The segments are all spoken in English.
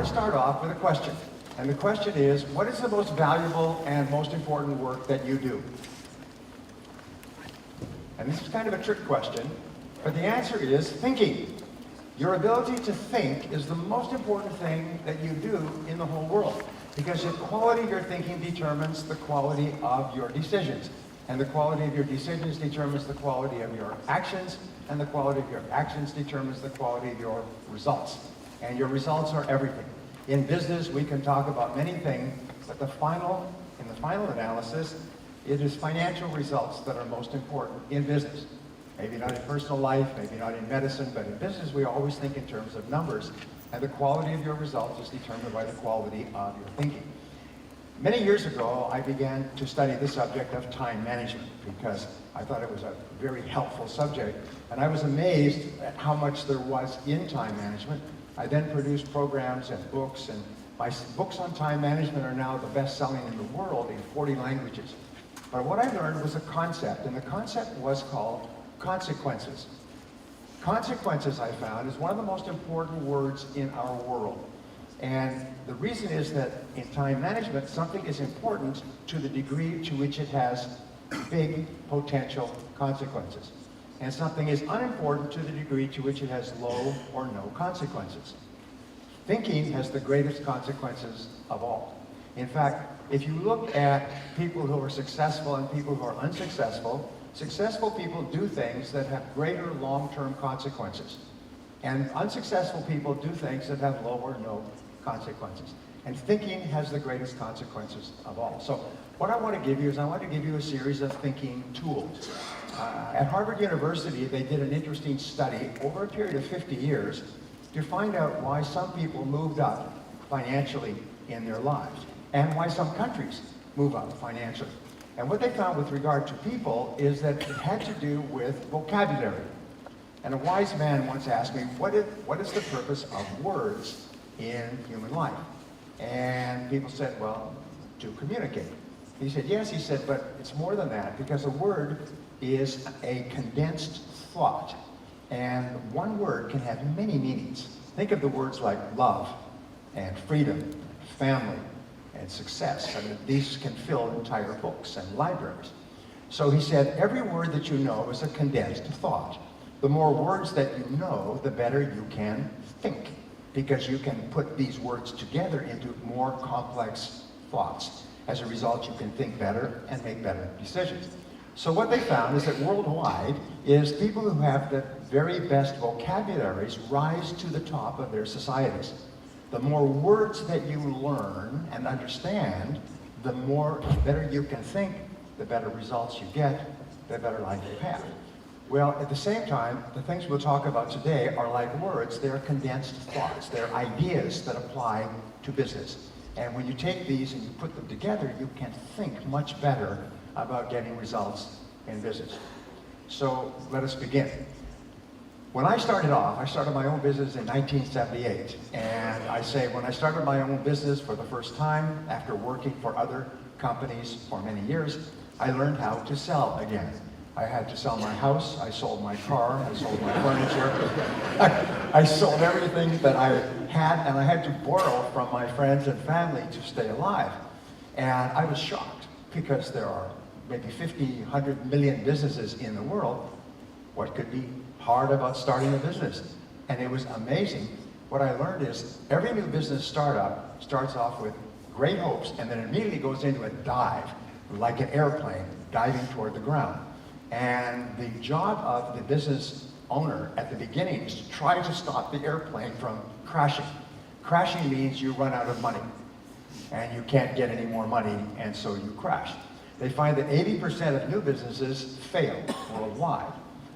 to start off with a question. And the question is, what is the most valuable and most important work that you do? And this is kind of a trick question, but the answer is thinking. Your ability to think is the most important thing that you do in the whole world, because the quality of your thinking determines the quality of your decisions. And the quality of your decisions determines the quality of your actions, and the quality of your actions determines the quality of your results. And your results are everything. In business, we can talk about many things, but in the final analysis, it is financial results that are most important in business. Maybe not in personal life, maybe not in medicine, but in business we always think in terms of numbers, and the quality of your results is determined by the quality of your thinking. Many years ago, I began to study the subject of time management because I thought it was a very helpful subject, and I was amazed at how much there was in time management. I then produced programs and books, and my books on time management are now the best-selling in the world in 40 languages. But what I learned was a concept, and the concept was called consequences. Consequences, I found, is one of the most important words in our world. And the reason is that in time management, something is important to the degree to which it has big potential consequences. And something is unimportant to the degree to which it has low or no consequences. Thinking has the greatest consequences of all. In fact, if you look at people who are successful and people who are unsuccessful, successful people do things that have greater long-term consequences. And unsuccessful people do things that have low or no consequences. And thinking has the greatest consequences of all. So what I want to give you is I want to give you a series of thinking tools. At Harvard University, they did an interesting study over a period of 50 years to find out why some people moved up financially in their lives and why some countries move up financially. And what they found with regard to people is that it had to do with vocabulary. And a wise man once asked me, what is the purpose of words in human life? And people said, well, to communicate. He said, yes, he said, but it's more than that, because a word is a condensed thought. And one word can have many meanings. Think of the words like love and freedom, family, and success. I mean, these can fill entire books and libraries. So he said, every word that you know is a condensed thought. The more words that you know, the better you can think, because you can put these words together into more complex thoughts. As a result, you can think better and make better decisions. So what they found is that worldwide is people who have the very best vocabularies rise to the top of their societies. The more words that you learn and understand, the better you can think, the better results you get, the better life you have. Well, at the same time, the things we'll talk about today are like words. They're condensed thoughts. They're ideas that apply to business. And when you take these and you put them together, you can think much better about getting results in business. So let us begin. When I started off, I started my own business in 1978. And I say when I started my own business for the first time, after working for other companies for many years, I learned how to sell again. I had to sell my house, I sold my car, I sold my furniture. I sold everything that I had, and I had to borrow from my friends and family to stay alive. And I was shocked, because there are maybe 50, 100 million businesses in the world. What could be hard about starting a business? And it was amazing. What I learned is every new business startup starts off with great hopes and then immediately goes into a dive, like an airplane diving toward the ground. And the job of the business owner at the beginning is to try to stop the airplane from crashing. Crashing means you run out of money and you can't get any more money, and so you crash. They find that 80% of new businesses fail worldwide.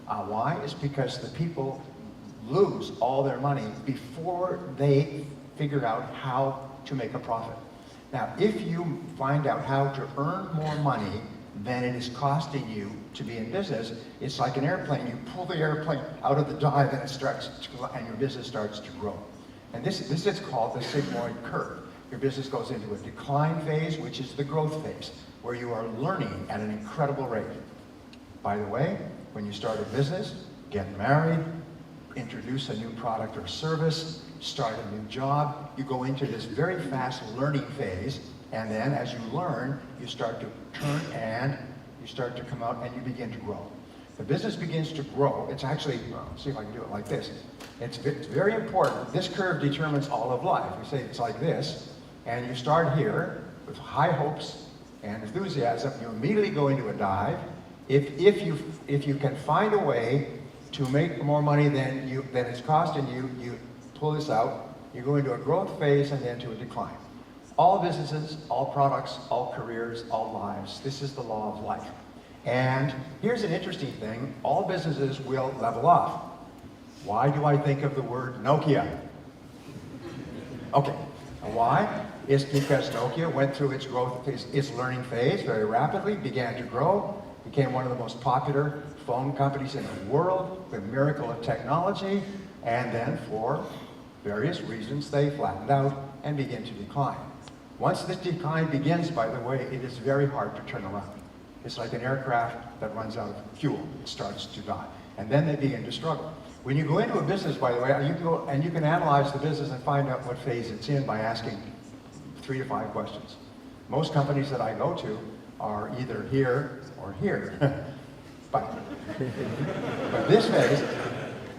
Why? It's because the people lose all their money before they figure out how to make a profit. Now, if you find out how to earn more money than it is costing you to be in business, it's like an airplane. You pull the airplane out of the dive and and your business starts to grow. And this is called the sigmoid curve. Your business goes into a decline phase, which is the growth phase, where you are learning at an incredible rate. By the way, when you start a business, get married, introduce a new product or service, start a new job, you go into this very fast learning phase, and then as you learn, you start to turn and you start to come out and you begin to grow. The business begins to grow. It's actually, let's see if I can do it like this. It's very important. This curve determines all of life. We say it's like this, and you start here with high hopes and enthusiasm. You immediately go into a dive. If you can find a way to make more money than it's costing you, you pull this out. You go into a growth phase and then to a decline. All businesses, all products, all careers, all lives. This is the law of life. And here's an interesting thing. All businesses will level off. Why do I think of the word Nokia? Okay. Why? It's because Nokia went through its growth phase, its learning phase very rapidly, began to grow, became one of the most popular phone companies in the world, the miracle of technology, and then for various reasons they flattened out and began to decline. Once this decline begins, by the way, it is very hard to turn around. It's like an aircraft that runs out of fuel. It starts to die. And then they begin to struggle. When you go into a business, by the way, you can go and you can analyze the business and find out what phase it's in by asking 3 to 5 questions. Most companies that I go to are either here or here. but this phase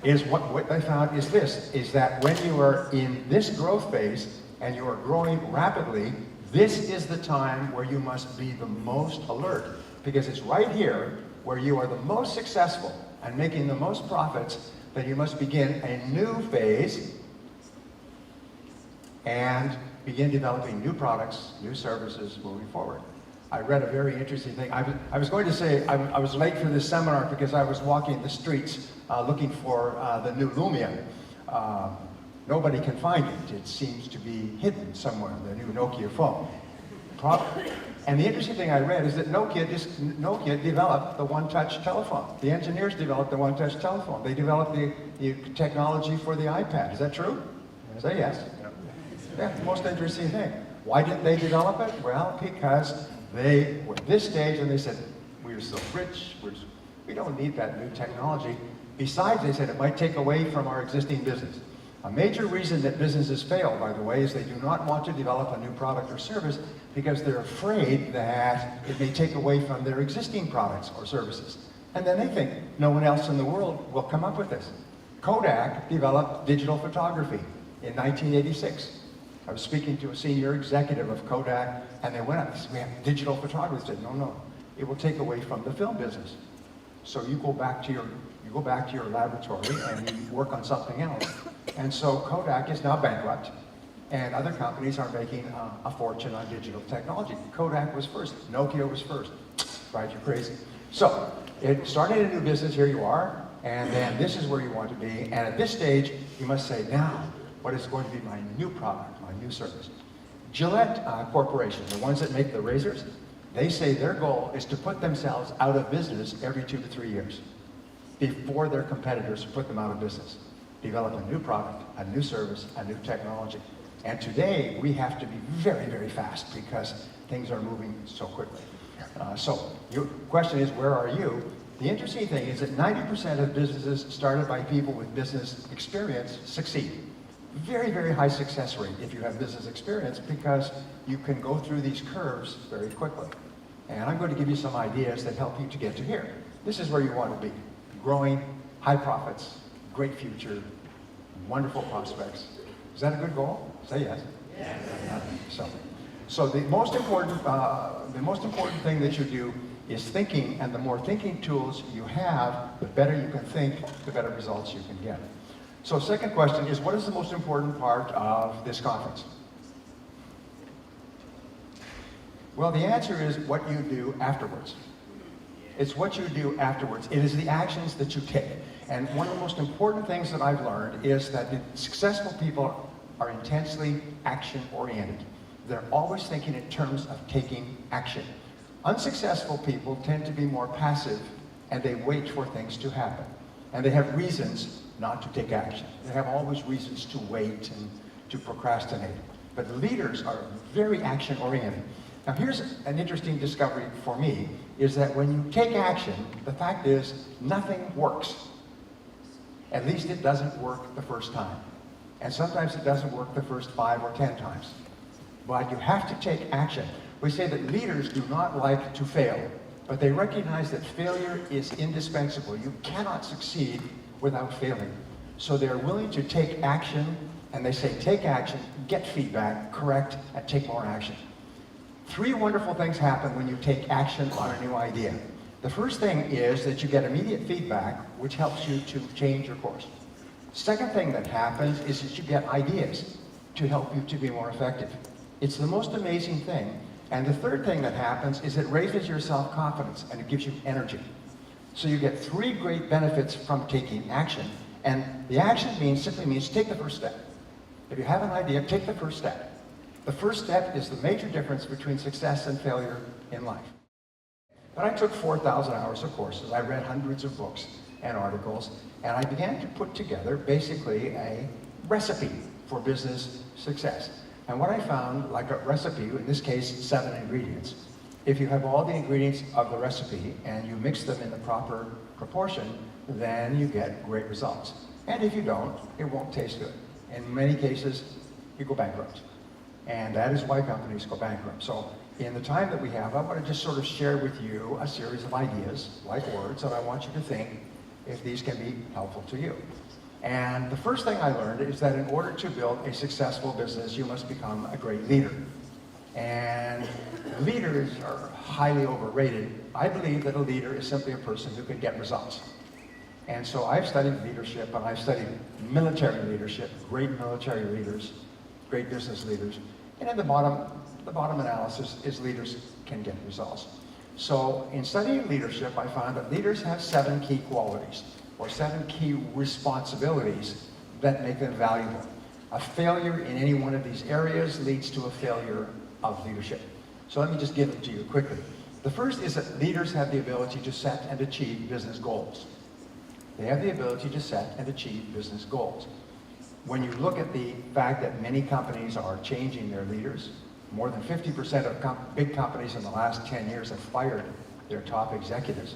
is what I found is this, is that when you are in this growth phase and you are growing rapidly, this is the time where you must be the most alert, because it's right here where you are the most successful and making the most profits that you must begin a new phase and begin developing new products, new services moving forward. I read a very interesting thing. I was going to say I was late for this seminar because I was walking the streets looking for the new Lumia. Nobody can find it. It seems to be hidden somewhere, the new Nokia phone. And the interesting thing I read is that Nokia developed the one-touch telephone. The engineers developed the one-touch telephone. They developed the technology for the iPad. Is that true? Say yes. Yeah, the most interesting thing. Why didn't they develop it? Well, because they were at this stage and they said, we're so rich, we don't need that new technology. Besides, they said it might take away from our existing business. A major reason that businesses fail, by the way, is they do not want to develop a new product or service because they're afraid that it may take away from their existing products or services. And then they think no one else in the world will come up with this. Kodak developed digital photography in 1986. I was speaking to a senior executive of Kodak, and they went up and said, we have digital photography. They said, no, it will take away from the film business. So you go back to your laboratory and you work on something else. And so Kodak is now bankrupt, and other companies are making a fortune on digital technology. Kodak was first. Nokia was first. Right, you're crazy. So it started a new business. Here you are, and then this is where you want to be. And at this stage, you must say, now, what is going to be my new product, my new service? Gillette Corporation, the ones that make the razors, they say their goal is to put themselves out of business every 2 to 3 years before their competitors put them out of business. Develop a new product, a new service, a new technology. And today, we have to be very, very fast because things are moving so quickly. So your question is, where are you? The interesting thing is that 90% of businesses started by people with business experience succeed. Very, very high success rate if you have business experience because you can go through these curves very quickly. And I'm going to give you some ideas that help you to get to here. This is where you want to be. Growing, high profits, great future, wonderful prospects. Is that a good goal? Say yes. Yes. So the most important thing that you do is thinking, and the more thinking tools you have, the better you can think, the better results you can get. So second question is, what is the most important part of this conference? Well, the answer is what you do afterwards. It's what you do afterwards. It is the actions that you take. And one of the most important things that I've learned is that the successful people are intensely action-oriented. They're always thinking in terms of taking action. Unsuccessful people tend to be more passive, and they wait for things to happen. And they have reasons not to take action. They have always reasons to wait and to procrastinate. But leaders are very action-oriented. Now here's an interesting discovery for me, is that when you take action, the fact is nothing works. At least it doesn't work the first time. And sometimes it doesn't work the first 5 or 10 times. But you have to take action. We say that leaders do not like to fail, but they recognize that failure is indispensable. You cannot succeed without failing. So they're willing to take action, and they say take action, get feedback, correct, and take more action. 3 wonderful things happen when you take action on a new idea. The first thing is that you get immediate feedback, which helps you to change your course. Second thing that happens is that you get ideas to help you to be more effective. It's the most amazing thing. And the third thing that happens is it raises your self-confidence and it gives you energy. So you get 3 great benefits from taking action. And the action simply means take the first step. If you have an idea, take the first step. The first step is the major difference between success and failure in life. But I took 4,000 hours of courses. I read hundreds of books and articles, and I began to put together basically a recipe for business success. And what I found, like a recipe, in this case, 7 ingredients. If you have all the ingredients of the recipe and you mix them in the proper proportion, then you get great results. And if you don't, it won't taste good. In many cases, you go bankrupt. And that is why companies go bankrupt. So in the time that we have, I want to just sort of share with you a series of ideas, like words, and I want you to think if these can be helpful to you. And the first thing I learned is that in order to build a successful business, you must become a great leader. And leaders are highly overrated. I believe that a leader is simply a person who can get results. And so I've studied leadership, and I've studied military leadership, great military leaders, great business leaders. And at the bottom analysis is leaders can get results. So in studying leadership, I found that leaders have 7 key qualities, or 7 key responsibilities that make them valuable. A failure in any one of these areas leads to a failure of leadership. So let me just give them to you quickly. The first is that leaders have the ability to set and achieve business goals. They have the ability to set and achieve business goals. When you look at the fact that many companies are changing their leaders, more than 50% of big companies in the last 10 years have fired their top executives.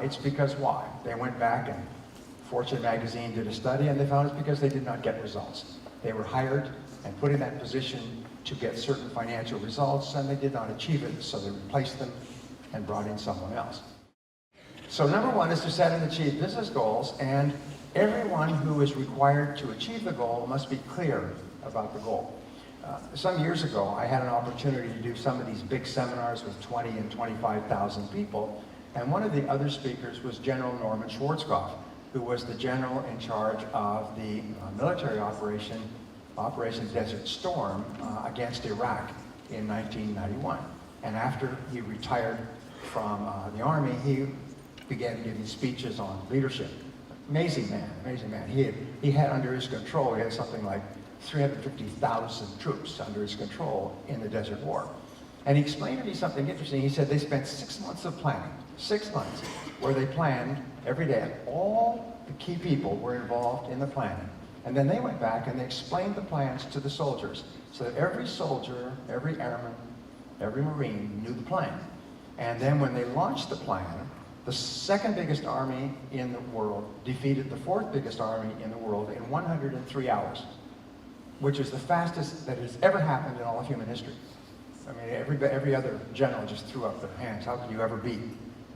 It's because why? They went back and Fortune magazine did a study and they found it's because they did not get results. They were hired and put in that position to get certain financial results and they did not achieve it, so they replaced them and brought in someone else. So number 1 is to set and achieve business goals, and everyone who is required to achieve the goal must be clear about the goal. Some years ago, I had an opportunity to do some of these big seminars with 20 and 25,000 people, and one of the other speakers was General Norman Schwarzkopf, who was the general in charge of the military Operation Desert Storm against Iraq in 1991. And after he retired from the Army, he began giving speeches on leadership. Amazing man, amazing man. He had under his control, he had something like 350,000 troops under his control in the Desert War. And he explained to me something interesting. He said they spent 6 months of planning, 6 months, where they planned every day. And all the key people were involved in the planning. And then they went back and they explained the plans to the soldiers, so that every soldier, every airman, every Marine knew the plan. And then when they launched the plan, the 2nd biggest army in the world defeated the 4th biggest army in the world in 103 hours, which is the fastest that has ever happened in all of human history. I mean, every other general just threw up their hands. How could you ever beat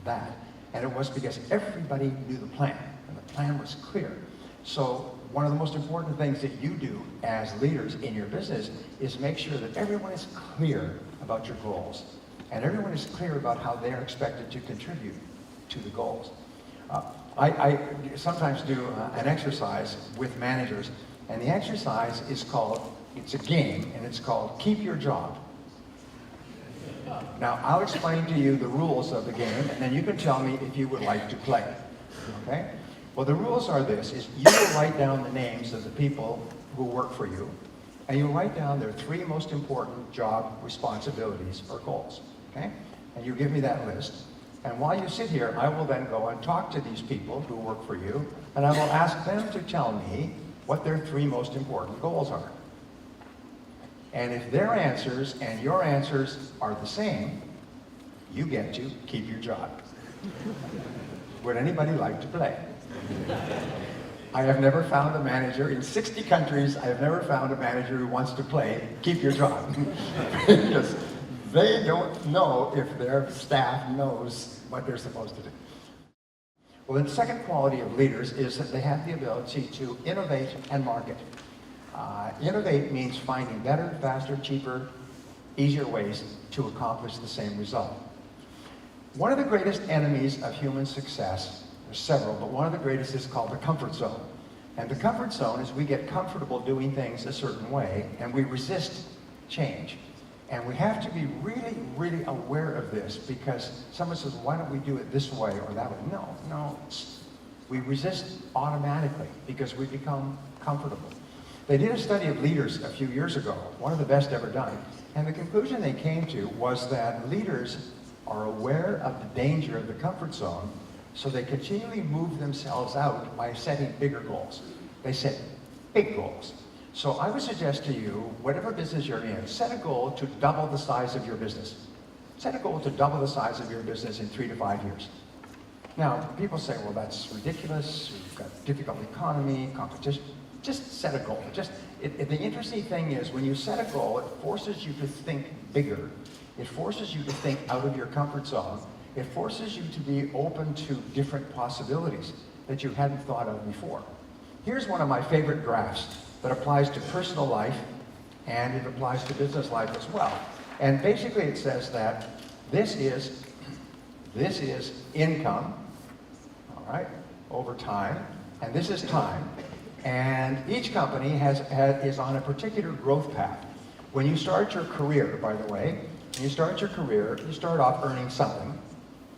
that? And it was because everybody knew the plan, and the plan was clear. So one of the most important things that you do as leaders in your business is make sure that everyone is clear about your goals, and everyone is clear about how they're expected to contribute to the goals. I sometimes do an exercise with managers, and the exercise is called, it's a game, and it's called Keep Your Job. Now, I'll explain to you the rules of the game, and then you can tell me if you would like to play, okay? Well, the rules are this, is you will write down the names of the people who work for you, and you write down their 3 most important job responsibilities or goals, okay? And you give me that list. And while you sit here, I will then go and talk to these people who work for you, and I will ask them to tell me what their 3 most important goals are. And if their answers and your answers are the same, you get to keep your job. Would anybody like to play? I have never found a manager in 60 countries. I have never found a manager who wants to play keep your job. Because they don't know if their staff knows what they're supposed to do. Well, the second quality of leaders is that they have the ability to innovate and market. Innovate means finding better, faster, cheaper, easier ways to accomplish the same result. One of the greatest enemies of human success, there's several, but one of the greatest is called the comfort zone. And the comfort zone is we get comfortable doing things a certain way, and we resist change. And we have to be really, really aware of this, because someone says, why don't we do it this way or that way? No. We resist automatically because we become comfortable. They did a study of leaders a few years ago, one of the best ever done, and the conclusion they came to was that leaders are aware of the danger of the comfort zone, so they continually move themselves out by setting bigger goals. They set big goals. So I would suggest to you, whatever business you're in, set a goal to double the size of your business. Set a goal to double the size of your business in 3 to 5 years. Now, people say, well, that's ridiculous. We've got a difficult economy, competition. Just set a goal. The interesting thing is, when you set a goal, it forces you to think bigger. It forces you to think out of your comfort zone. It forces you to be open to different possibilities that you hadn't thought of before. Here's one of my favorite graphs that applies to personal life, and it applies to business life as well. And basically it says that this is income, all right, over time, and this is time. And each company is on a particular growth path. When you start your career, by the way, when you start your career, you start off earning something,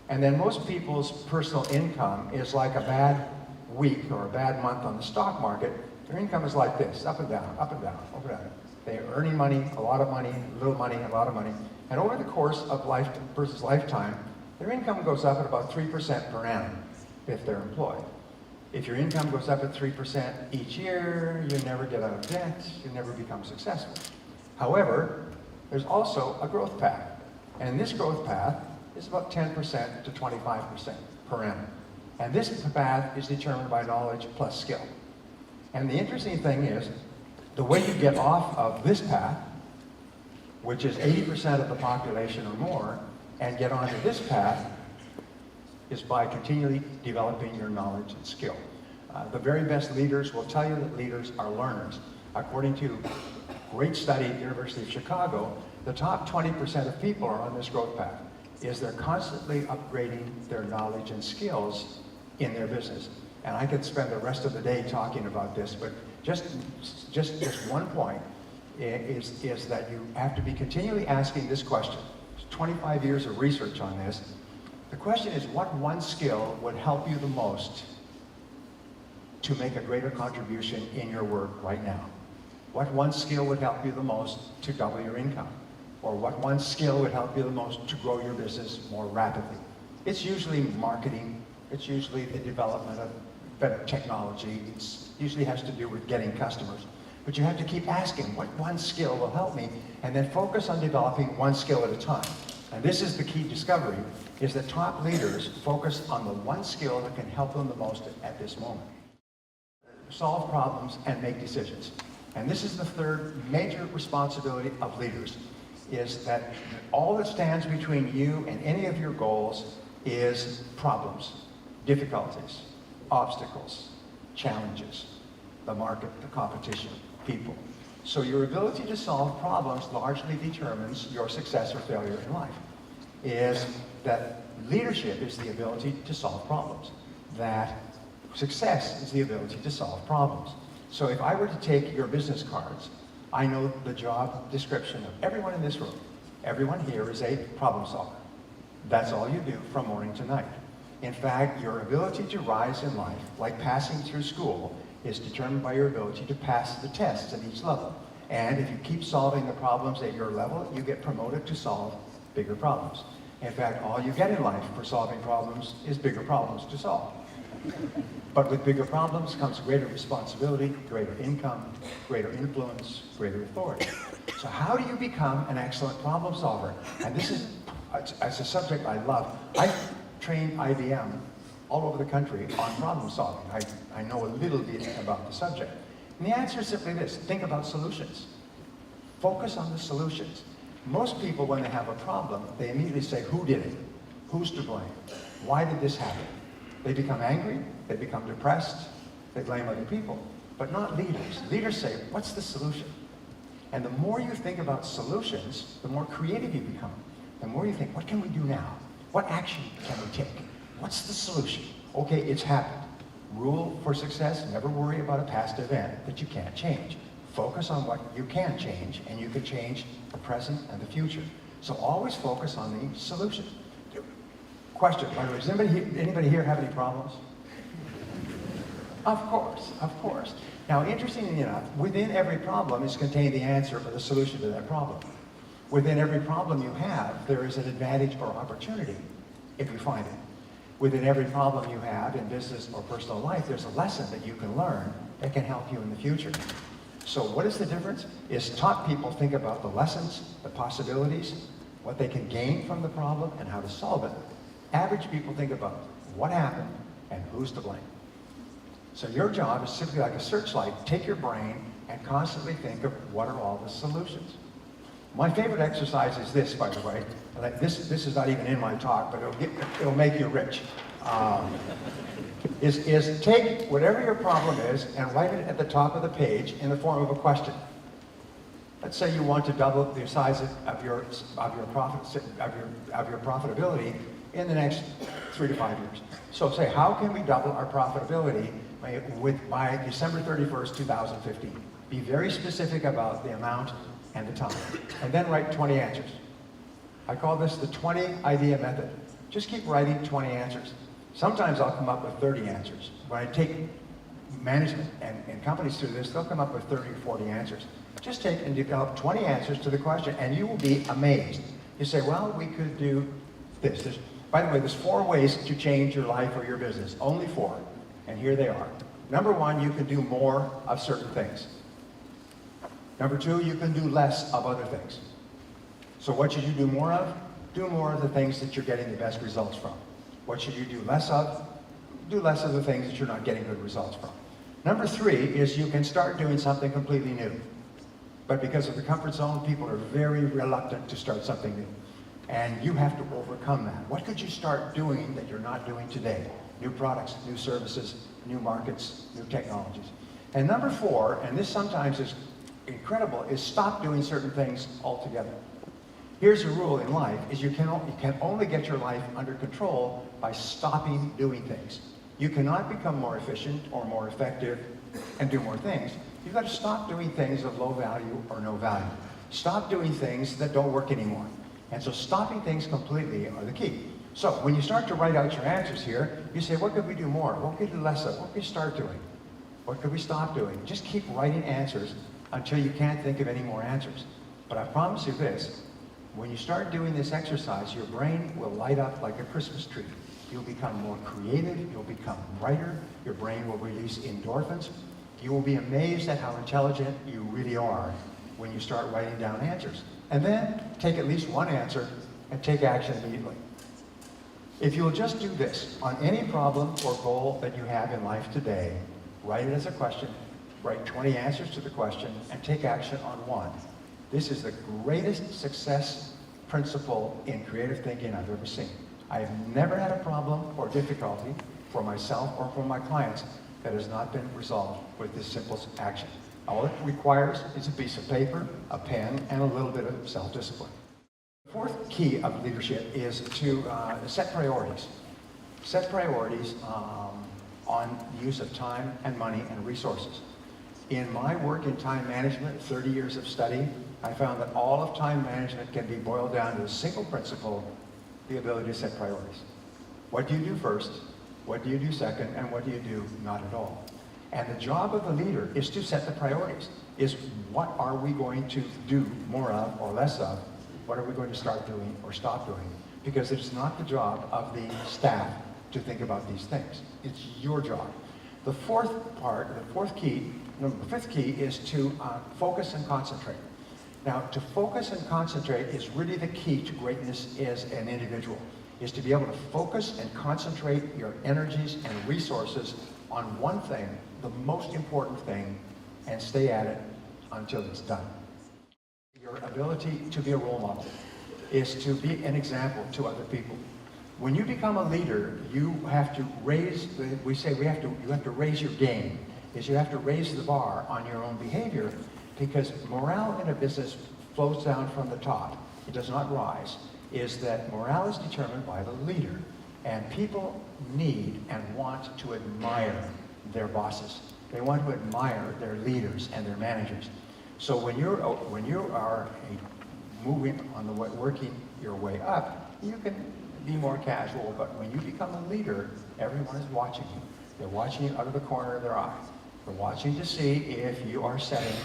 and then most people's personal income is like a bad week or a bad month on the stock market. Their income is like this, up and down, up and down, up and down. They're earning money, a lot of money, little money, a lot of money. And over the course of life, a person's lifetime, their income goes up at about 3% per annum if they're employed. If your income goes up at 3% each year, you never get out of debt, you never become successful. However, there's also a growth path. And this growth path is about 10% to 25% per annum. And this path is determined by knowledge plus skill. And the interesting thing is, the way you get off of this path, which is 80% of the population or more, and get onto this path, is by continually developing your knowledge and skill. The very best leaders will tell you that leaders are learners. According to a great study at the University of Chicago, the top 20% of people are on this growth path, is they're constantly upgrading their knowledge and skills in their business. And I could spend the rest of the day talking about this, but just one point is that you have to be continually asking this question. There's 25 years of research on this. The question is, what one skill would help you the most to make a greater contribution in your work right now? What one skill would help you the most to double your income? Or what one skill would help you the most to grow your business more rapidly? It's usually marketing. It's usually the development of better technology. It usually has to do with getting customers. But you have to keep asking, what one skill will help me? And then focus on developing one skill at a time. And this is the key discovery, is that top leaders focus on the one skill that can help them the most at this moment. Solve problems and make decisions. And this is the third major responsibility of leaders, is that all that stands between you and any of your goals is problems, difficulties, obstacles, challenges, the market, the competition, people. So your ability to solve problems largely determines your success or failure in life. Is that leadership is the ability to solve problems. That success is the ability to solve problems. So if I were to take your business cards, I know the job description of everyone in this room. Everyone here is a problem solver. That's all you do from morning to night. In fact, your ability to rise in life, like passing through school, is determined by your ability to pass the tests at each level. And if you keep solving the problems at your level, you get promoted to solve bigger problems. In fact, all you get in life for solving problems is bigger problems to solve. But with bigger problems comes greater responsibility, greater income, greater influence, greater authority. So how do you become an excellent problem solver? And this is, it's a subject I love. I trained IBM all over the country on problem solving. I know a little bit about the subject. And the answer is simply this: think about solutions. Focus on the solutions. Most people, when they have a problem, they immediately say, who did it? Who's to blame? Why did this happen? They become angry, they become depressed, they blame other people, but not leaders. Leaders say, what's the solution? And the more you think about solutions, the more creative you become. The more you think, what can we do now? What action can we take? What's the solution? Okay, it's happened. Rule for success: never worry about a past event that you can't change. Focus on what you can change, and you can change the present and the future. So always focus on the solution. Question, by the way, does anybody here have any problems? Of course, of course. Now, interestingly enough, within every problem is contained the answer or the solution to that problem. Within every problem you have, there is an advantage or opportunity if you find it. Within every problem you have in business or personal life, there's a lesson that you can learn that can help you in the future. So what is the difference? Is top people think about the lessons, the possibilities, what they can gain from the problem, and how to solve it. Average people think about what happened and who's to blame. So your job is simply like a searchlight. Take your brain and constantly think of what are all the solutions. My favorite exercise is this, by the way. This is not even in my talk, but it'll make you rich. Is take whatever your problem is and write it at the top of the page in the form of a question. Let's say you want to double the size of your profitability in the next 3 to 5 years. So say, how can we double our profitability by December 31st, 2015? Be very specific about the amount and the time. And then write 20 answers. I call this the 20 idea method. Just keep writing 20 answers. Sometimes I'll come up with 30 answers. When I take management and companies through this, they'll come up with 30 or 40 answers. Just take and develop 20 answers to the question, and you will be amazed. You say, well, we could do this. By the way, there's 4 ways to change your life or your business. Only 4. And here they are. Number 1, you can do more of certain things. Number 2, you can do less of other things. So what should you do more of? Do more of the things that you're getting the best results from. What should you do less of? Do less of the things that you're not getting good results from. Number 3 is you can start doing something completely new. But because of the comfort zone, people are very reluctant to start something new. And you have to overcome that. What could you start doing that you're not doing today? New products, new services, new markets, new technologies. And number 4, and this sometimes is incredible, is stop doing certain things altogether. Here's a rule in life, is you can only get your life under control by stopping doing things. You cannot become more efficient or more effective and do more things. You've got to stop doing things of low value or no value. Stop doing things that don't work anymore. And so stopping things completely are the key. So when you start to write out your answers here, you say, what could we do more? What could we do less of? What could we start doing? What could we stop doing? Just keep writing answers until you can't think of any more answers. But I promise you this, when you start doing this exercise, your brain will light up like a Christmas tree. You'll become more creative, you'll become brighter, your brain will release endorphins. You will be amazed at how intelligent you really are when you start writing down answers. And then take at least one answer and take action immediately. If you'll just do this on any problem or goal that you have in life today, write it as a question, write 20 answers to the question, and take action on one. This is the greatest success principle in creative thinking I've ever seen. I have never had a problem or difficulty for myself or for my clients that has not been resolved with this simple action. All it requires is a piece of paper, a pen, and a little bit of self-discipline. The 4th key of leadership is to set priorities. Set priorities on the use of time and money and resources. In my work in time management, 30 years of study, I found that all of time management can be boiled down to a single principle, the ability to set priorities. What do you do first? What do you do second? And what do you do not at all? And the job of the leader is to set the priorities. Is what are we going to do more of or less of? What are we going to start doing or stop doing? Because it's not the job of the staff to think about these things. It's your job. The 5th key is to focus and concentrate. Now, to focus and concentrate is really the key to greatness as an individual. is to be able to focus and concentrate your energies and resources on one thing, the most important thing, and stay at it until it's done. Your ability to be a role model is to be an example to other people. When you become a leader, you have to raise, we say you have to raise your game, is you have to raise the bar on your own behavior, because morale in a business flows down from the top. It does not rise. Is that morale is determined by the leader. And people need and want to admire their bosses. They want to admire their leaders and their managers. So when you are moving on the way, working your way up, you can be more casual, but when you become a leader, everyone is watching you. They're watching you out of the corner of their eye. They're watching to see if you are setting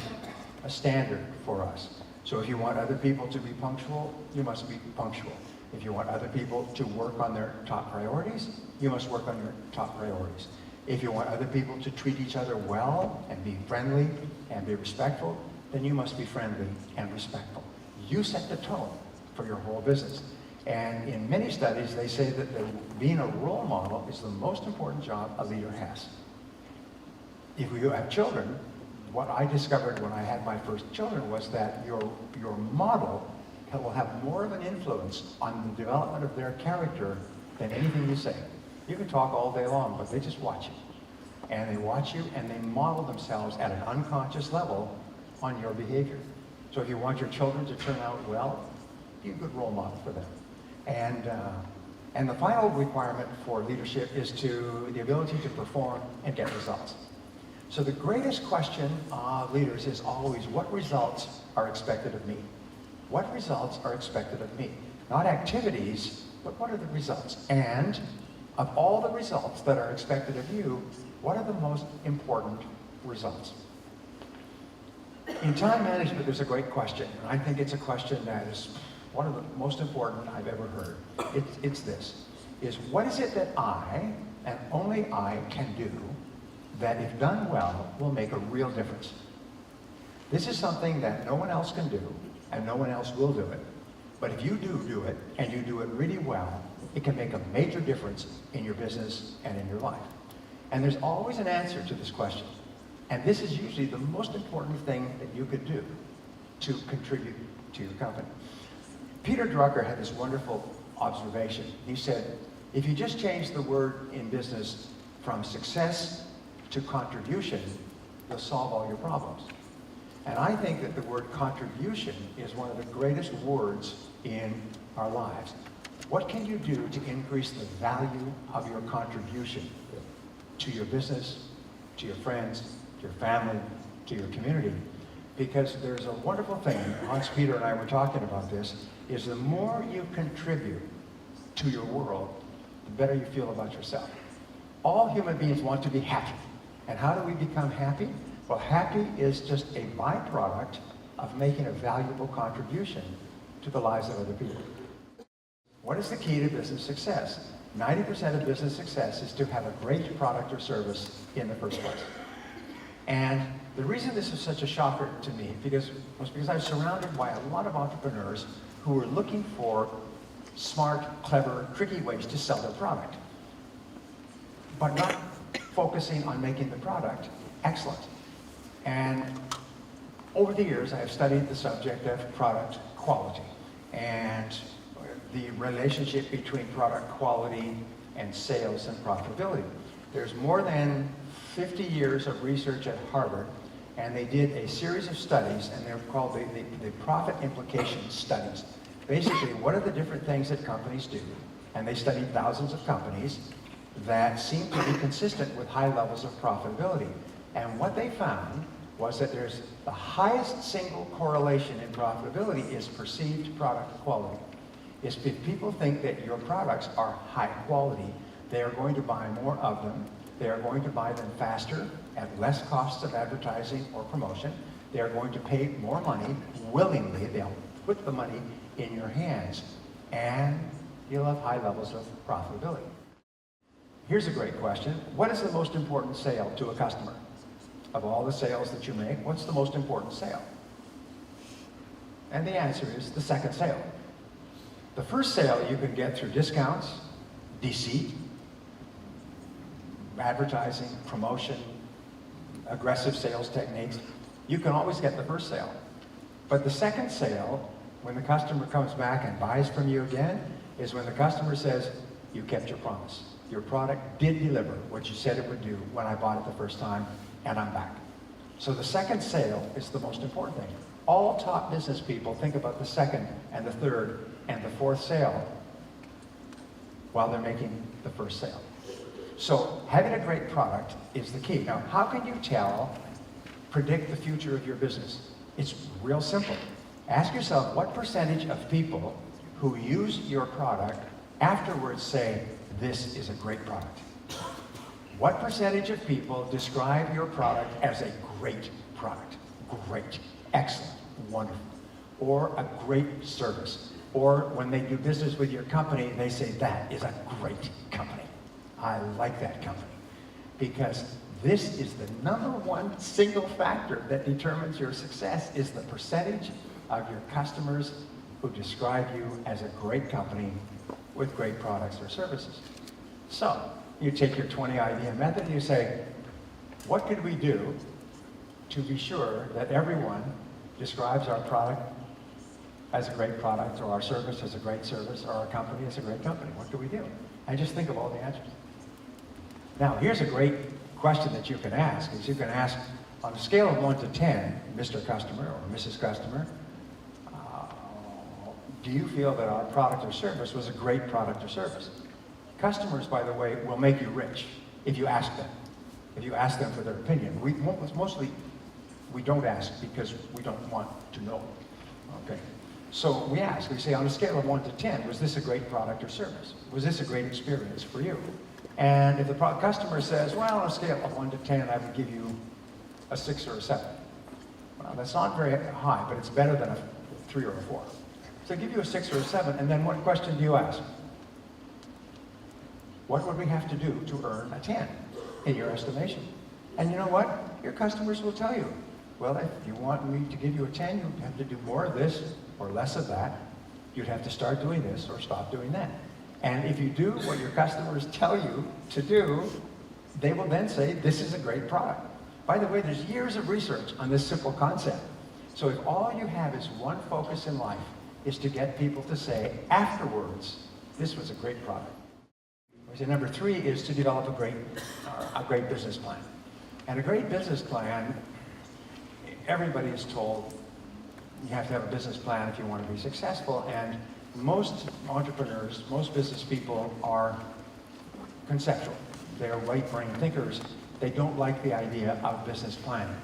a standard for us. So if you want other people to be punctual, you must be punctual. If you want other people to work on their top priorities, you must work on your top priorities. If you want other people to treat each other well and be friendly and be respectful, then you must be friendly and respectful. You set the tone for your whole business. And in many studies, they say that being a role model is the most important job a leader has. If you have children, what I discovered when I had my first children was that your model will have more of an influence on the development of their character than anything you say. You can talk all day long, but they just watch you. And they watch you and they model themselves at an unconscious level on your behavior. So if you want your children to turn out well, be a good role model for them. And the final requirement for leadership is the ability to perform and get results. So the greatest question of leaders is always, what results are expected of me? What results are expected of me? Not activities, but what are the results? And of all the results that are expected of you, what are the most important results? In time management, there's a great question, and I think it's a question that is one of the most important I've ever heard. It's this, is what is it that I, and only I, can do that if done well, will make a real difference? This is something that no one else can do, and no one else will do it. But if you do it, and you do it really well, it can make a major difference in your business and in your life. And there's always an answer to this question. And this is usually the most important thing that you could do to contribute to your company. Peter Drucker had this wonderful observation. He said, if you just change the word in business from success to contribution, you'll solve all your problems. And I think that the word contribution is one of the greatest words in our lives. What can you do to increase the value of your contribution to your business, to your friends, to your family, to your community? Because there's a wonderful thing, Hans Peter and I were talking about this, is the more you contribute to your world, the better you feel about yourself. All human beings want to be happy. And how do we become happy? Well, happy is just a byproduct of making a valuable contribution to the lives of other people. What is the key to business success? 90% of business success is to have a great product or service in the first place. And the reason this is such a shocker to me was because I was surrounded by a lot of entrepreneurs who were looking for smart, clever, tricky ways to sell their product, but not focusing on making the product excellent. And over the years, I have studied the subject of product quality and the relationship between product quality and sales and profitability. There's more than 50 years of research at Harvard, and they did a series of studies, and they're called the profit implication studies. Basically, what are the different things that companies do? And they studied thousands of companies that seem to be consistent with high levels of profitability. And what they found was that there's the highest single correlation in profitability is perceived product quality. If people think that your products are high quality, they are going to buy more of them. They are going to buy them faster at less costs of advertising or promotion. They are going to pay more money willingly. They'll put the money in your hands, and you'll have high levels of profitability. Here's a great question. What is the most important sale to a customer? Of all the sales that you make, what's the most important sale? And the answer is the second sale. The first sale you can get through discounts, deceit, advertising, promotion, aggressive sales techniques. You can always get the first sale. But the second sale, when the customer comes back and buys from you again, is when the customer says, you kept your promise. Your product did deliver what you said it would do when I bought it the first time, and I'm back. So the second sale is the most important thing. All top business people think about the second and the third and the fourth sale while they're making the first sale. So having a great product is the key. Now, how can you predict the future of your business? It's real simple. Ask yourself what percentage of people who use your product afterwards say, this is a great product. What percentage of people describe your product as a great product? Great, excellent, wonderful. Or a great service. Or when they do business with your company, they say, that is a great company. I like that company. Because this is the number one single factor that determines your success, is the percentage of your customers who describe you as a great company with great products or services. So, you take your 20 idea method and you say, what could we do to be sure that everyone describes our product as a great product, or our service as a great service, or our company as a great company? What do we do? And just think of all the answers. Now, here's a great question that you can ask, is you can ask, on a scale of 1 to 10, Mr. Customer or Mrs. Customer, do you feel that our product or service was a great product or service? Customers, by the way, will make you rich if you ask them. If you ask them for their opinion. Mostly, we don't ask because we don't want to know. Okay. So we ask, we say, on a scale of 1 to 10, was this a great product or service? Was this a great experience for you? And if the customer says, well, on a scale of 1 to 10, I would give you a 6 or a 7. Well, that's not very high, but it's better than a 3 or a 4. So I give you a 6 or a 7, and then what question do you ask? What would we have to do to earn a 10 in your estimation? And you know what? Your customers will tell you, well, if you want me to give you a 10, you have to do more of this or less of that. You'd have to start doing this or stop doing that. And if you do what your customers tell you to do, they will then say, this is a great product. By the way, there's years of research on this simple concept. So if all you have is one focus in life, is to get people to say afterwards, this was a great product. So number 3 is to develop a great business plan. And a great business plan, everybody is told you have to have a business plan if you want to be successful. And most entrepreneurs, most business people are conceptual. They're right-brain thinkers. They don't like the idea of business planning.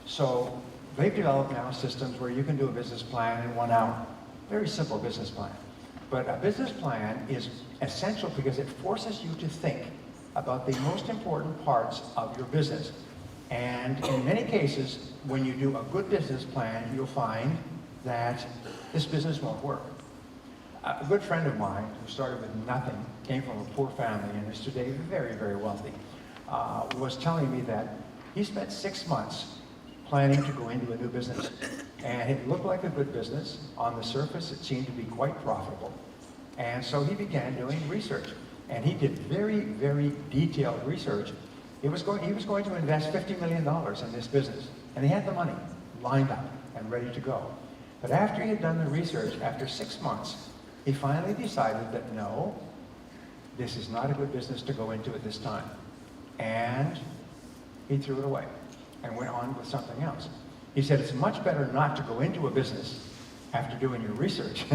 So they've developed now systems where you can do a business plan in 1 hour. Very simple business plan. But a business plan is essential because it forces you to think about the most important parts of your business. And in many cases, when you do a good business plan, you'll find that this business won't work. A good friend of mine who started with nothing, came from a poor family, and is today very, very wealthy, was telling me that he spent 6 months planning to go into a new business. And it looked like a good business. On the surface, it seemed to be quite profitable. And so he began doing research. And he did very, very detailed research. He was going to invest $50 million in this business. And he had the money lined up and ready to go. But after he had done the research, after 6 months, he finally decided that no, this is not a good business to go into at this time. And he threw it away and went on with something else. He said it's much better not to go into a business after doing your research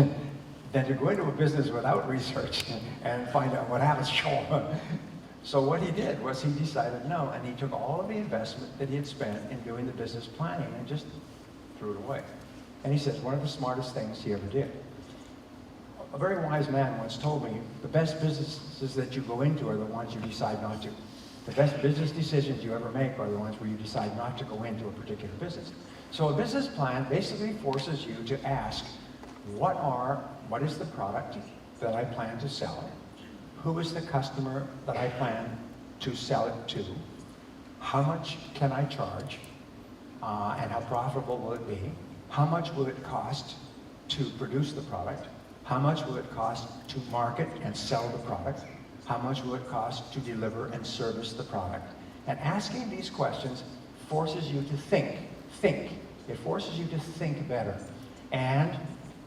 than to go into a business without research and find out what happens. So what he did was he decided no, and he took all of the investment that he had spent in doing the business planning and just threw it away. And he says one of the smartest things he ever did. A very wise man once told me, the best businesses that you go into are the ones you decide not to. The best business decisions you ever make are the ones where you decide not to go into a particular business. So a business plan basically forces you to ask, what is the product that I plan to sell? Who is the customer that I plan to sell it to? How much can I charge? And how profitable will it be? How much will it cost to produce the product? How much will it cost to market and sell the product? How much will it cost to deliver and service the product? And asking these questions forces you to think. It forces you to think better. And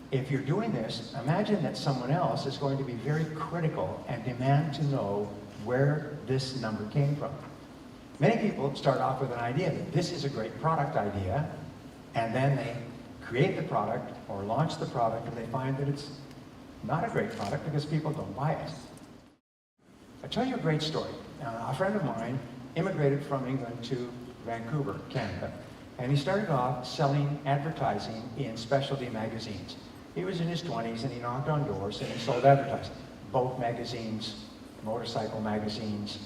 if you're doing this, imagine that someone else is going to be very critical and demand to know where this number came from. Many people start off with an idea that this is a great product idea, and then they create the product or launch the product, and they find that it's not a great product because people don't buy it. I'll tell you a great story. A friend of mine immigrated from England to Vancouver, Canada, and he started off selling advertising in specialty magazines. He was in his 20s and he knocked on doors and he sold advertising. Boat magazines, motorcycle magazines,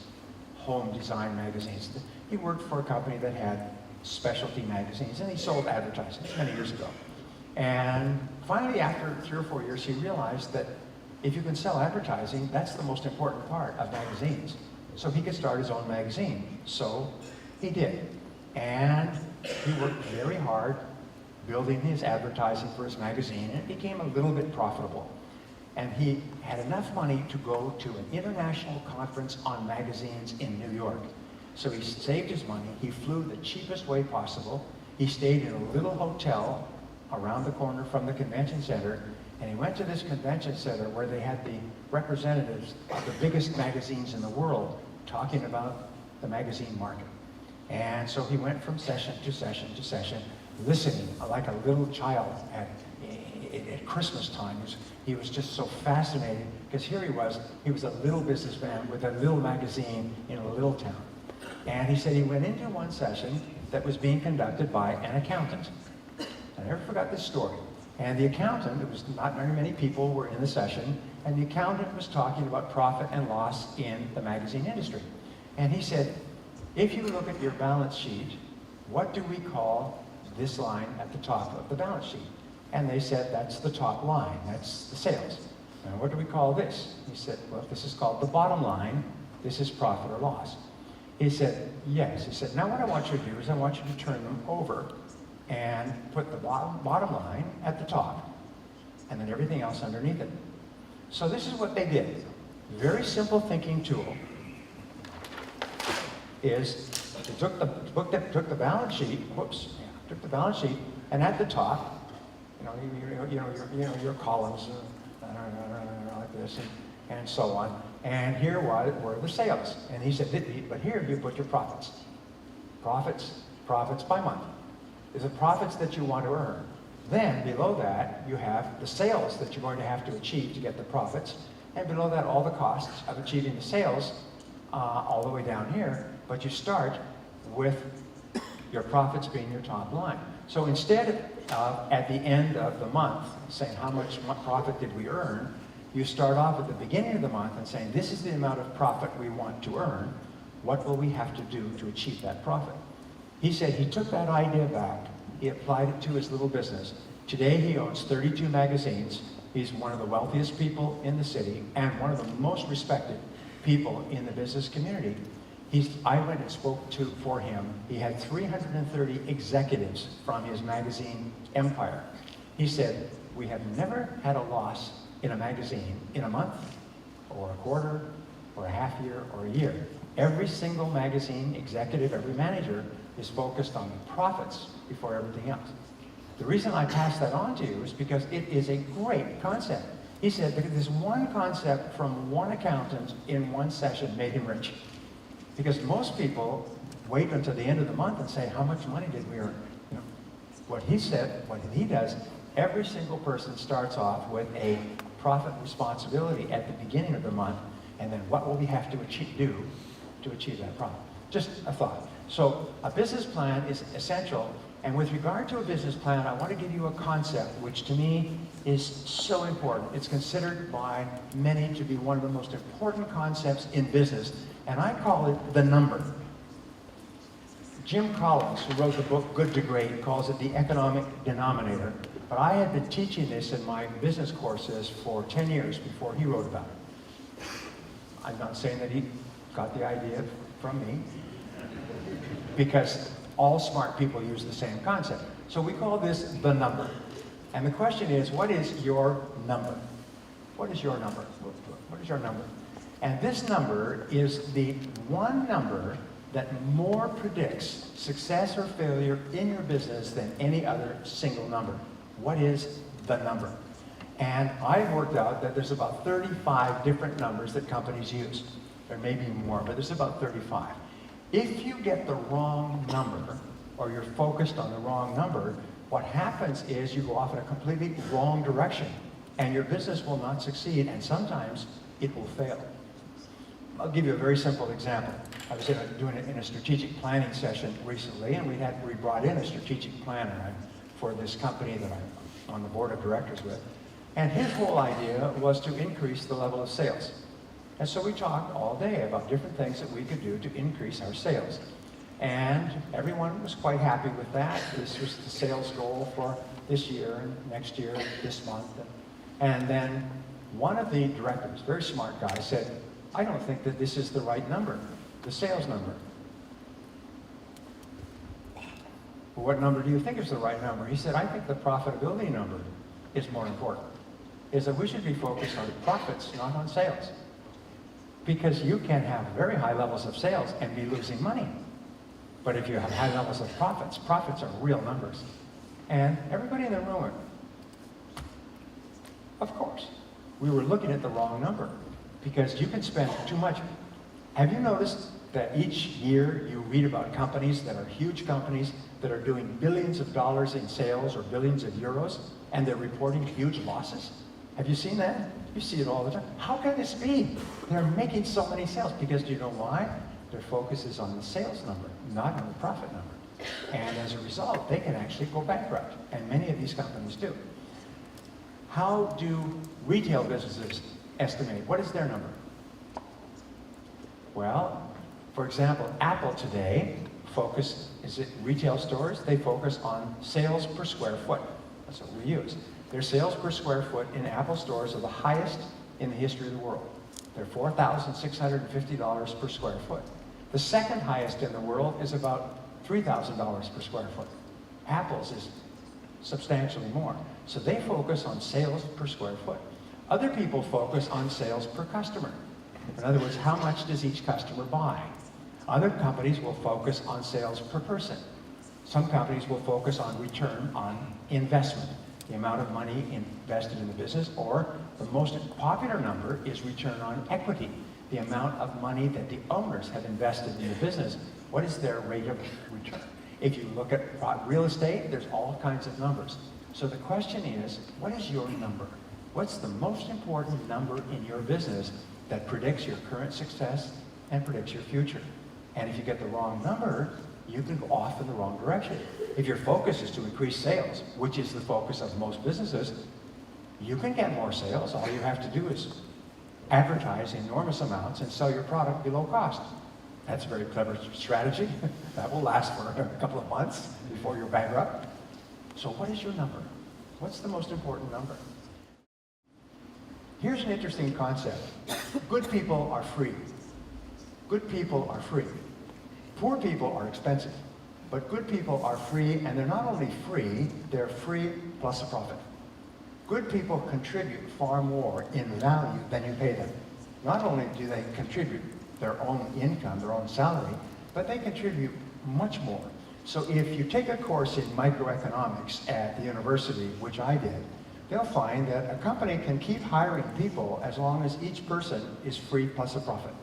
home design magazines. He worked for a company that had specialty magazines and he sold advertising many years ago. And finally, after 3 or 4 years, he realized that if you can sell advertising, that's the most important part of magazines. So he could start his own magazine. So he did. And he worked very hard building his advertising for his magazine, and it became a little bit profitable. And he had enough money to go to an international conference on magazines in New York. So he saved his money, he flew the cheapest way possible, he stayed in a little hotel around the corner from the convention center, and he went to this convention center where they had the representatives of the biggest magazines in the world talking about the magazine market. And so he went from session to session to session, listening like a little child at Christmas time. He was just so fascinated, because here he was a little businessman with a little magazine in a little town. And he said he went into one session that was being conducted by an accountant. I never forgot this story. And the accountant, it was not very many people were in the session, and the accountant was talking about profit and loss in the magazine industry. And he said, if you look at your balance sheet, what do we call this line at the top of the balance sheet? And they said, that's the top line, that's the sales. And what do we call this? He said, well, this is called the bottom line, this is profit or loss. He said, yes. He said, now what I want you to do is I want you to turn them over and put the bottom line at the top, and then everything else underneath it. So this is what they did. Very simple thinking tool is they took the balance sheet, took the balance sheet, and at the top, your columns like this and so on. And here were the sales. And he said, but here you put your profits. Profits by month. Is the profits that you want to earn. Then below that, you have the sales that you're going to have to achieve to get the profits. And below that, all the costs of achieving the sales all the way down here. But you start with your profits being your top line. So instead of at the end of the month saying how much profit did we earn, you start off at the beginning of the month and saying this is the amount of profit we want to earn. What will we have to do to achieve that profit? He said he took that idea back, he applied it to his little business. Today he owns 32 magazines. He's one of the wealthiest people in the city and one of the most respected people in the business community. I went and spoke for him. He had 330 executives from his magazine empire. He said, we have never had a loss in a magazine in a month or a quarter or a half year or a year. Every single magazine executive, every manager is focused on the profits before everything else. The reason I pass that on to you is because it is a great concept. He said that this one concept from one accountant in one session made him rich. Because most people wait until the end of the month and say, how much money did we earn? What he said, what he does, every single person starts off with a profit responsibility at the beginning of the month, and then what will we have to do to achieve that profit? Just a thought. So a business plan is essential, and with regard to a business plan, I want to give you a concept which to me is so important. It's considered by many to be one of the most important concepts in business, and I call it the number. Jim Collins, who wrote the book Good to Great, calls it the economic denominator, but I had been teaching this in my business courses for 10 years before he wrote about it. I'm not saying that he got the idea from me, because all smart people use the same concept. So we call this the number. And the question is, what is your number? What is your number? What is your number? And this number is the one number that more predicts success or failure in your business than any other single number. What is the number? And I've worked out that there's about 35 different numbers that companies use. There may be more, but there's about 35. If you get the wrong number, or you're focused on the wrong number, what happens is you go off in a completely wrong direction, and your business will not succeed, and sometimes it will fail. I'll give you a very simple example. I was doing it in a strategic planning session recently, and we brought in a strategic planner for this company that I'm on the board of directors with. And his whole idea was to increase the level of sales. And so we talked all day about different things that we could do to increase our sales. And everyone was quite happy with that. This was the sales goal for this year and next year, this month. And then one of the directors, very smart guy, said, I don't think that this is the right number, the sales number. Well, what number do you think is the right number? He said, I think the profitability number is more important. Is that we should be focused on profits, not on sales. Because you can have very high levels of sales and be losing money. But if you have high levels of profits, profits are real numbers. And everybody in the room, of course, we were looking at the wrong number. Because you can spend too much. Have you noticed that each year you read about companies that are huge companies that are doing billions of dollars in sales or billions of euros, and they're reporting huge losses? Have you seen that? You see it all the time. How can this be? They're making so many sales. Because do you know why? Their focus is on the sales number, not on the profit number. And as a result, they can actually go bankrupt. And many of these companies do. How do retail businesses estimate? What is their number? Well, for example, Apple today retail stores, they focus on sales per square foot. That's what we use. Their sales per square foot in Apple stores are the highest in the history of the world. They're $4,650 per square foot. The second highest in the world is about $3,000 per square foot. Apple's is substantially more. So they focus on sales per square foot. Other people focus on sales per customer. In other words, how much does each customer buy? Other companies will focus on sales per person. Some companies will focus on return on investment, the amount of money invested in the business, or the most popular number is return on equity, the amount of money that the owners have invested in the business. What is their rate of return? If you look at real estate, there's all kinds of numbers. So the question is, what is your number? What's the most important number in your business that predicts your current success and predicts your future? And if you get the wrong number, you can go off in the wrong direction. If your focus is to increase sales, which is the focus of most businesses, you can get more sales. All you have to do is advertise enormous amounts and sell your product below cost. That's a very clever strategy. That will last for a couple of months before you're bankrupt. So what is your number? What's the most important number? Here's an interesting concept. Good people are free. Good people are free. Poor people are expensive. But good people are free, and they're not only free, they're free plus a profit. Good people contribute far more in value than you pay them. Not only do they contribute their own income, their own salary, but they contribute much more. So if you take a course in microeconomics at the university, which I did, they'll find that a company can keep hiring people as long as each person is free plus a profit.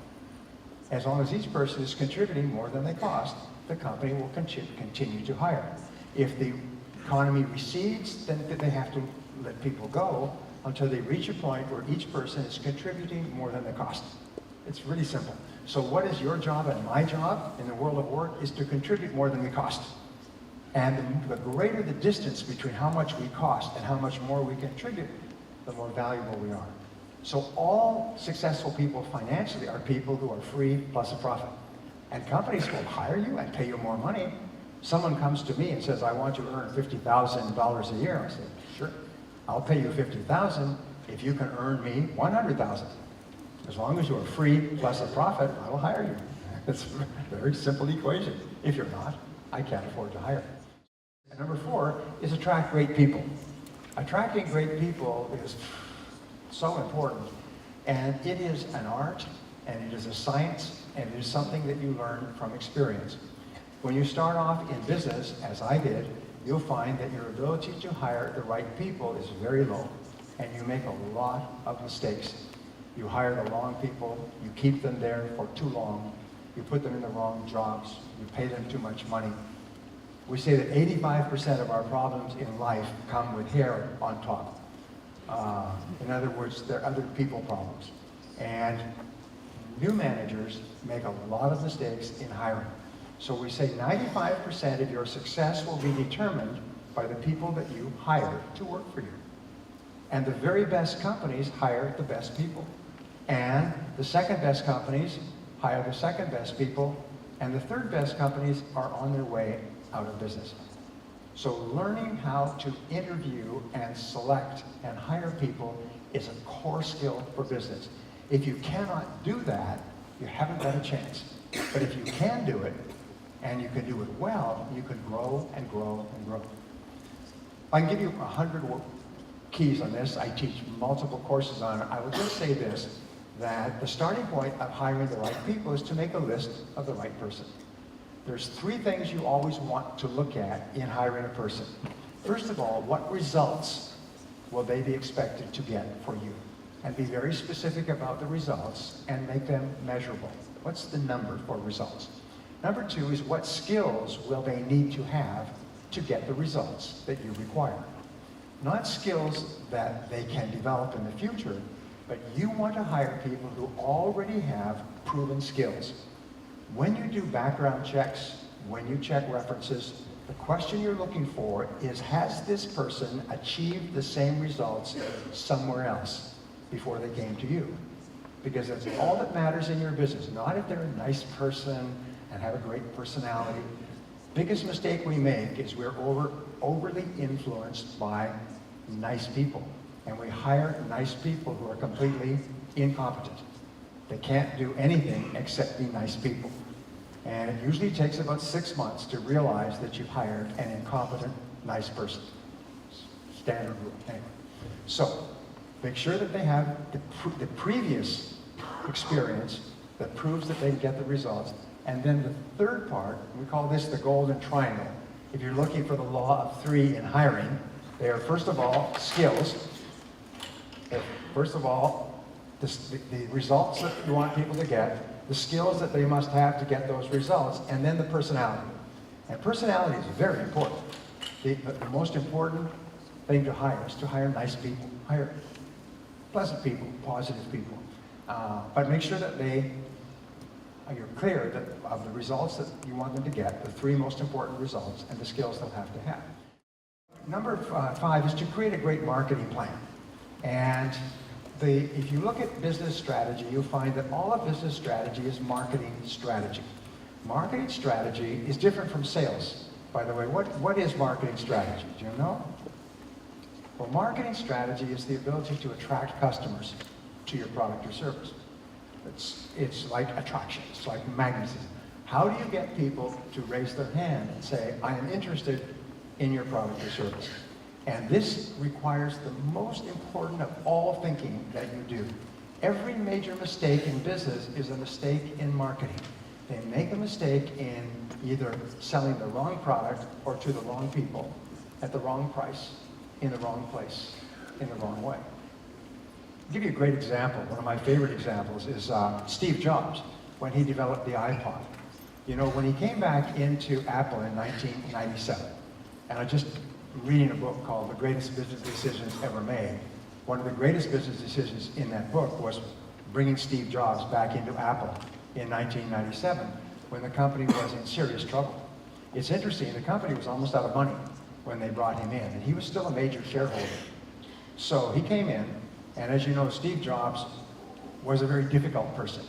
As long as each person is contributing more than they cost, the company will continue to hire. If the economy recedes, then they have to let people go until they reach a point where each person is contributing more than they cost. It's really simple. So what is your job and my job in the world of work is to contribute more than we cost. And the greater the distance between how much we cost and how much more we contribute, the more valuable we are. So all successful people financially are people who are free plus a profit. And companies will hire you and pay you more money. Someone comes to me and says, I want you to earn $50,000 a year. I say, sure, I'll pay you $50,000 if you can earn me $100,000. As long as you are free plus a profit, I will hire you. It's a very simple equation. If you're not, I can't afford to hire. And number 4 is attract great people. Attracting great people is So important. And it is an art, and it is a science, and it is something that you learn from experience. When you start off in business, as I did, you'll find that your ability to hire the right people is very low, and you make a lot of mistakes. You hire the wrong people, you keep them there for too long, you put them in the wrong jobs, you pay them too much money. We say that 85% of our problems in life come with hair on top. In other words, they're other people problems. And new managers make a lot of mistakes in hiring. So we say 95% of your success will be determined by the people that you hire to work for you. And the very best companies hire the best people. And the second best companies hire the second best people. And the third best companies are on their way out of business. So learning how to interview and select and hire people is a core skill for business. If you cannot do that, you haven't got a chance. But if you can do it, and you can do it well, you can grow and grow and grow. I can give you 100 keys on this. I teach multiple courses on it. I will just say this, that the starting point of hiring the right people is to make a list of the right person. There's 3 things you always want to look at in hiring a person. First of all, what results will they be expected to get for you? And be very specific about the results and make them measurable. What's the number for results? Number 2 is what skills will they need to have to get the results that you require? Not skills that they can develop in the future, but you want to hire people who already have proven skills. When you do background checks, when you check references, the question you're looking for is, has this person achieved the same results somewhere else before they came to you? Because that's all that matters in your business, not if they're a nice person and have a great personality. Biggest mistake we make is we're overly influenced by nice people. And we hire nice people who are completely incompetent. They can't do anything except be nice people. And it usually takes about 6 months to realize that you've hired an incompetent, nice person. Standard rule, anyway. So, make sure that they have the previous experience that proves that they can get the results. And then the third part, we call this the golden triangle. If you're looking for the law of 3 in hiring, they are, first of all, skills. First of all, the results that you want people to get, the skills that they must have to get those results, and then the personality. And personality is very important. The most important thing to hire is to hire nice people, hire pleasant people, positive people. But make sure that you're clear of the results that you want them to get, the 3 most important results, and the skills they'll have to have. Number 5 is to create a great marketing plan. And if you look at business strategy, you'll find that all of business strategy is marketing strategy. Marketing strategy is different from sales. By the way, what is marketing strategy? Do you know? Well, marketing strategy is the ability to attract customers to your product or service. It's like attraction, it's like magnetism. How do you get people to raise their hand and say, I am interested in your product or service? And this requires the most important of all thinking that you do. Every major mistake in business is a mistake in marketing. They make a mistake in either selling the wrong product or to the wrong people at the wrong price, in the wrong place, in the wrong way. I'll give you a great example. One of my favorite examples is Steve Jobs, when he developed the iPod. You know, when he came back into Apple in 1997, and I just reading a book called The Greatest Business Decisions Ever Made. One of the greatest business decisions in that book was bringing Steve Jobs back into Apple in 1997 when the company was in serious trouble. It's interesting, the company was almost out of money when they brought him in, and he was still a major shareholder. So he came in, and as you know, Steve Jobs was a very difficult person,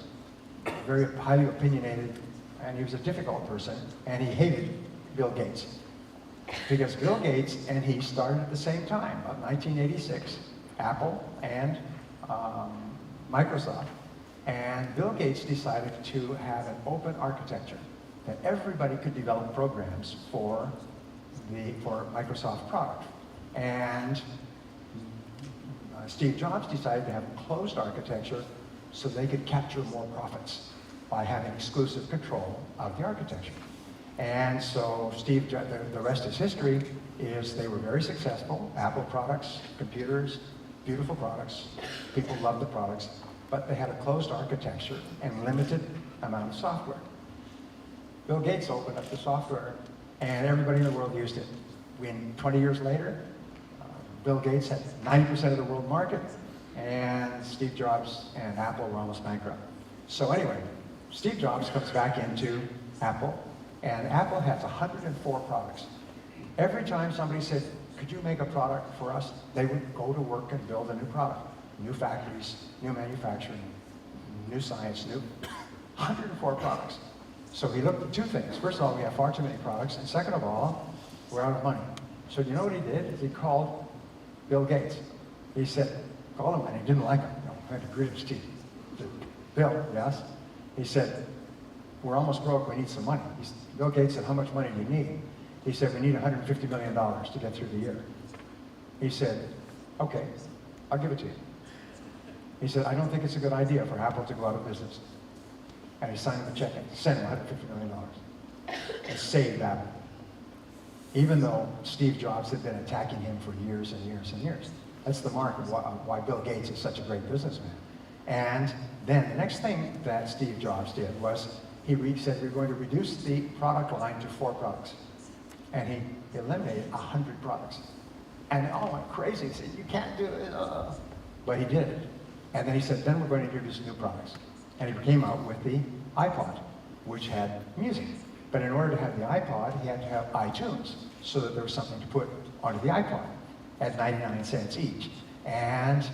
very highly opinionated, and he was a difficult person, and he hated Bill Gates. Because Bill Gates and he started at the same time, of 1986, Apple and Microsoft. And Bill Gates decided to have an open architecture, that everybody could develop programs for Microsoft product. And Steve Jobs decided to have closed architecture so they could capture more profits by having exclusive control of the architecture. And so the rest is history, is they were very successful. Apple products, computers, beautiful products. People loved the products, but they had a closed architecture and limited amount of software. Bill Gates opened up the software and everybody in the world used it. 20 years later, Bill Gates had 90% of the world market, and Steve Jobs and Apple were almost bankrupt. So anyway, Steve Jobs comes back into Apple, and Apple has 104 products. Every time somebody said, could you make a product for us? They would go to work and build a new product. New factories, new manufacturing, new science, new 104 products. So he looked at two things. First of all, we have far too many products, and second of all, we're out of money. So you know what he did? Is he called Bill Gates. He said, called him, and he didn't like him. No, I had to grit his teeth. Bill, yes? He said, we're almost broke, we need some money. Bill Gates said, how much money do you need? He said, we need $150 million to get through the year. He said, okay, I'll give it to you. He said, I don't think it's a good idea for Apple to go out of business. And he signed him a check and sent him $150 million and saved Apple. Even though Steve Jobs had been attacking him for years and years and years. That's the mark of why Bill Gates is such a great businessman. And then the next thing that Steve Jobs did was he said we're going to reduce the product line to 4 products. And he eliminated 100 products. And they all went crazy. He said, you can't do it. But he did it. And then he said, then we're going to introduce new products. And he came out with the iPod, which had music. But in order to have the iPod, he had to have iTunes, so that there was something to put onto the iPod at 99 cents each. And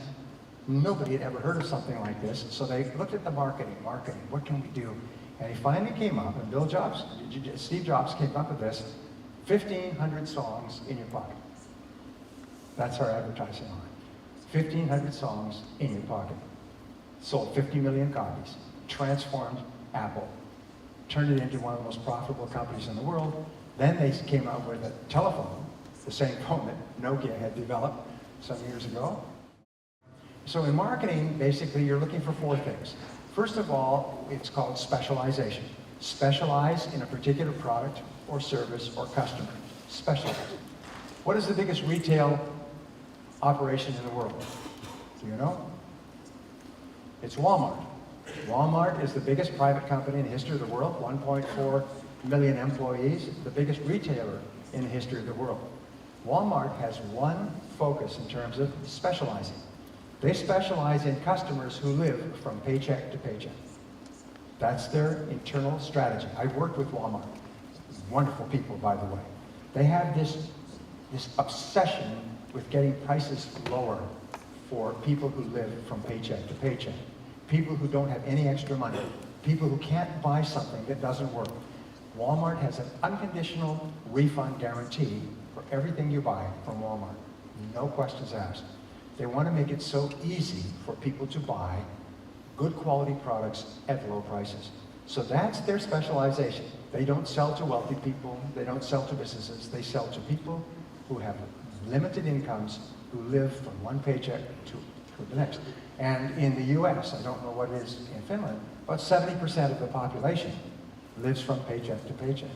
nobody had ever heard of something like this, so they looked at the marketing, what can we do? And he finally came up, and Steve Jobs came up with this, 1,500 songs in your pocket. That's our advertising line. 1,500 songs in your pocket. Sold 50 million copies, transformed Apple, turned it into one of the most profitable companies in the world. Then they came out with a telephone, the same phone that Nokia had developed some years ago. So in marketing, basically, you're looking for 4 things. First of all, it's called specialization. Specialize in a particular product or service or customer. Specialize. What is the biggest retail operation in the world? Do you know? It's Walmart. Walmart is the biggest private company in the history of the world, 1.4 million employees, the biggest retailer in the history of the world. Walmart has one focus in terms of specializing. They specialize in customers who live from paycheck to paycheck. That's their internal strategy. I've worked with Walmart. Wonderful people, by the way. They have this obsession with getting prices lower for people who live from paycheck to paycheck. People who don't have any extra money. People who can't buy something that doesn't work. Walmart has an unconditional refund guarantee for everything you buy from Walmart. No questions asked. They want to make it so easy for people to buy good quality products at low prices. So that's their specialization. They don't sell to wealthy people. They don't sell to businesses. They sell to people who have limited incomes, who live from one paycheck to the next. And in the US, I don't know what it is in Finland, but 70% of the population lives from paycheck to paycheck.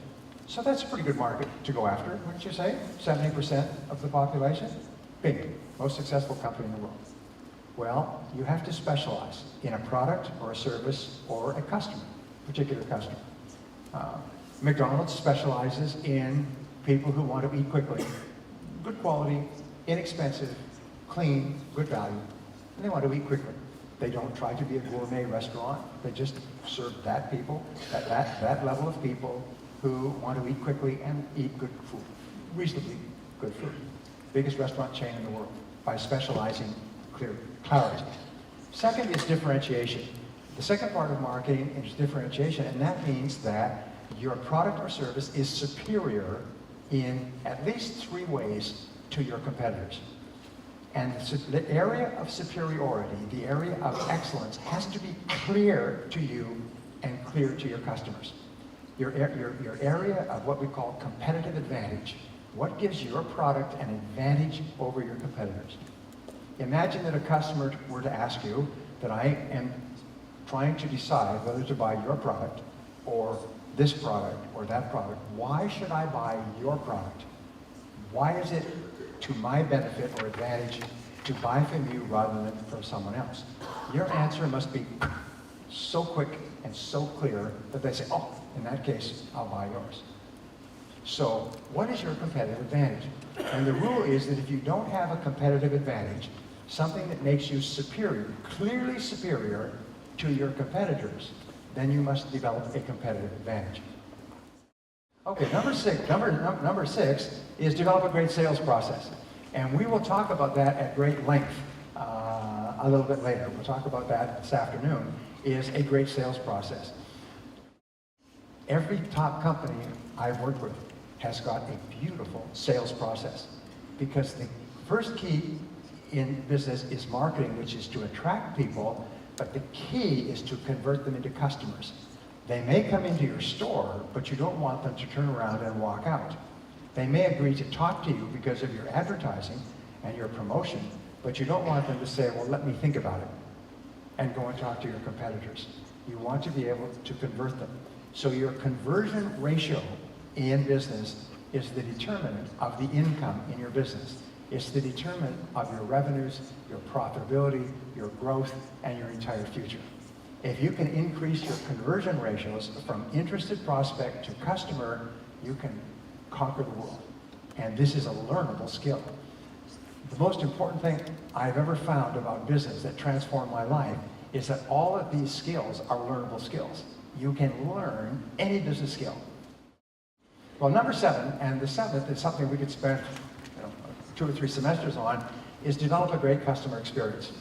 So that's a pretty good market to go after, wouldn't you say? 70% of the population? Big, most successful company in the world. Well, you have to specialize in a product or a service or a customer, particular customer. McDonald's specializes in people who want to eat quickly. Good quality, inexpensive, clean, good value, and they want to eat quickly. They don't try to be a gourmet restaurant. They just serve that level of people who want to eat quickly and eat good food, reasonably good food. Biggest restaurant chain in the world by specializing clarity. Second is differentiation. The second part of marketing is differentiation, and that means that your product or service is superior in at least 3 ways to your competitors. And the area of superiority, the area of excellence, has to be clear to you and clear to your customers. Your area of what we call competitive advantage. What gives your product an advantage over your competitors? Imagine that a customer were to ask you that I am trying to decide whether to buy your product or this product or that product. Why should I buy your product? Why is it to my benefit or advantage to buy from you rather than from someone else? Your answer must be so quick and so clear that they say, oh, in that case, I'll buy yours. So what is your competitive advantage? And the rule is that if you don't have a competitive advantage, something that makes you superior, clearly superior to your competitors, then you must develop a competitive advantage. Okay, number six is develop a great sales process. And we will talk about that at great length a little bit later. We'll talk about that this afternoon, is a great sales process. Every top company I've worked with has got a beautiful sales process, because the first key in business is marketing, which is to attract people, but the key is to convert them into customers. They may come into your store, but you don't want them to turn around and walk out. They may agree to talk to you because of your advertising and your promotion, but you don't want them to say, well, let me think about it, and go and talk to your competitors. You want to be able to convert them. So your conversion ratio in business is the determinant of the income in your business. It's the determinant of your revenues, your profitability, your growth, and your entire future. If you can increase your conversion ratios from interested prospect to customer, you can conquer the world. And this is a learnable skill. The most important thing I've ever found about business that transformed my life is that all of these skills are learnable skills. You can learn any business skill. Well, number 7, and the 7th is something we could spend 2 or 3 semesters on, is develop a great customer experience.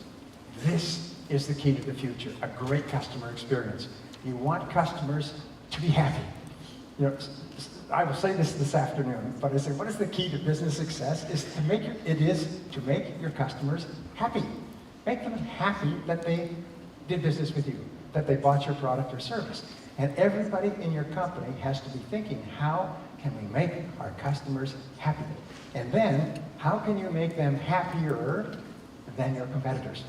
This is the key to the future, a great customer experience. You want customers to be happy. I will say this afternoon, but I say, what is the key to business success? It is to make your customers happy. Make them happy that they did business with you, that they bought your product or service. And everybody in your company has to be thinking, how can we make our customers happy? And then, how can you make them happier than your competitors?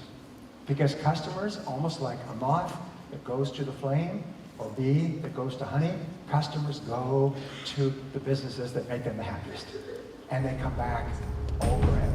Because customers, almost like a moth that goes to the flame, or bee that goes to honey, customers go to the businesses that make them the happiest. And they come back over and